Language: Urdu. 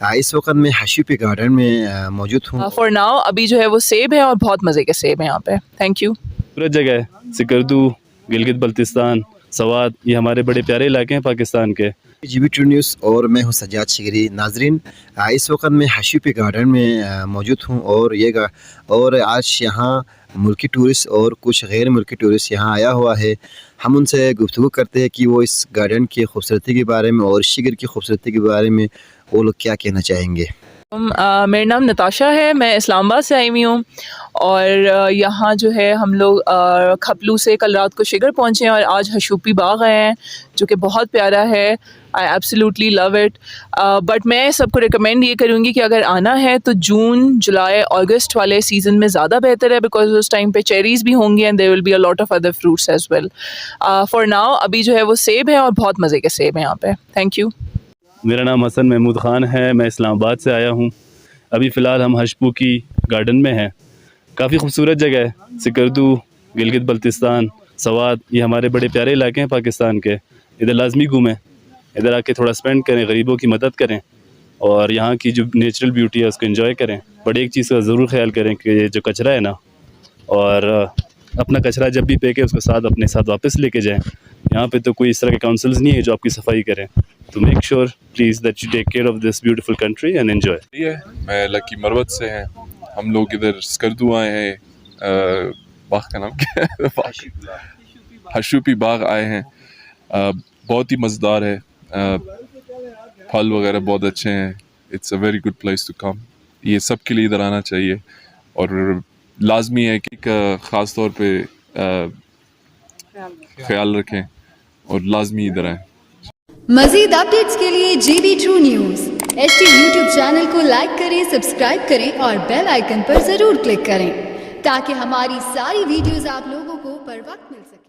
اس وقت میں ہشیپی گارڈن میں موجود ہوں. فار ناؤ ابھی جو ہے وہ سیب ہے اور بہت مزے کے سیب ہیں یہاں پہ. Thank you. خوبصورت جگہ ہے سکردو، گلگت بلتستان، سوات، یہ ہمارے بڑے پیارے علاقے ہیں پاکستان کے. GB2 نیوز اور میں ہوں سجاد شگری. ناظرین اس وقت میں ہشیپی گارڈن میں موجود ہوں اور آج یہاں ملکی ٹورسٹ اور کچھ غیر ملکی ٹورسٹ یہاں آیا ہوا ہے. ہم ان سے گفتگو کرتے ہیں کہ وہ اس گارڈن کی خوبصورتی کے بارے میں اور شگر کی خوبصورتی کے بارے میں وہ لوگ کیا کہنا چاہیں گے. میرا نام نتاشا ہے، میں اسلام آباد سے آئی ہوئی ہوں اور یہاں جو ہے ہم لوگ کھپلو سے کل رات کو شگر پہنچے ہیں اور آج ہشوپی باغ آئے ہیں جو کہ بہت پیارا ہے. آئی ایبسلیوٹلی لو اٹ. بٹ میں سب کو ریکمینڈ یہ کروں گی کہ اگر آنا ہے تو جون، جولائی، اگست والے سیزن میں زیادہ بہتر ہے بیکاز اس ٹائم پہ چیریز بھی ہوں گے and there will be a lot of other fruits as well. For now ابھی جو ہے وہ سیب ہے اور بہت مزے کے سیب ہیں یہاں پہ. Thank you. میرا نام حسن محمود خان ہے، میں اسلام آباد سے آیا ہوں. ابھی فی الحال ہم ہشپو گارڈن میں ہیں. کافی خوبصورت جگہ ہے سکردو، گلگت بلتستان، سوات، یہ ہمارے بڑے پیارے علاقے ہیں پاکستان کے. ادھر لازمی گھومیں، ادھر آ کے تھوڑا اسپینڈ کریں، غریبوں کی مدد کریں اور یہاں کی جو نیچرل بیوٹی ہے اس کو انجوائے کریں. بٹ ایک چیز کا ضرور خیال کریں کہ یہ جو کچرا ہے نا، اور اپنا کچرا جب بھی پھینکے اس کو اپنے ساتھ واپس لے کے جائیں. یہاں پہ تو کوئی اس طرح کے کاؤنسلز نہیں ہے جو آپ کی صفائی کریں. تو make sure please that you take care of this beautiful country and enjoy. میں لکی مروت سے ہیں. ہم لوگ ادھر سکردو آئے ہیں. باغ کا نام کیا ہے؟ ہشوپی باغ آئے ہیں. بہت ہی مزیدار ہے، پھل وغیرہ بہت اچھے ہیں. It's a very good place to come. یہ سب کے لیے ادھر آنا چاہیے اور لازمی ہے کہ خاص طور پہ خیال رکھیں اور لازمی ادھر آئیں. مزید اپڈیٹس کے لیے GB2 news HT YouTube channel کو لائک کریں، سبسکرائب کریں اور بیل آئیکن پر ضرور کلک کریں تاکہ ہماری ساری ویڈیوز آپ لوگوں کو پر وقت مل سکے.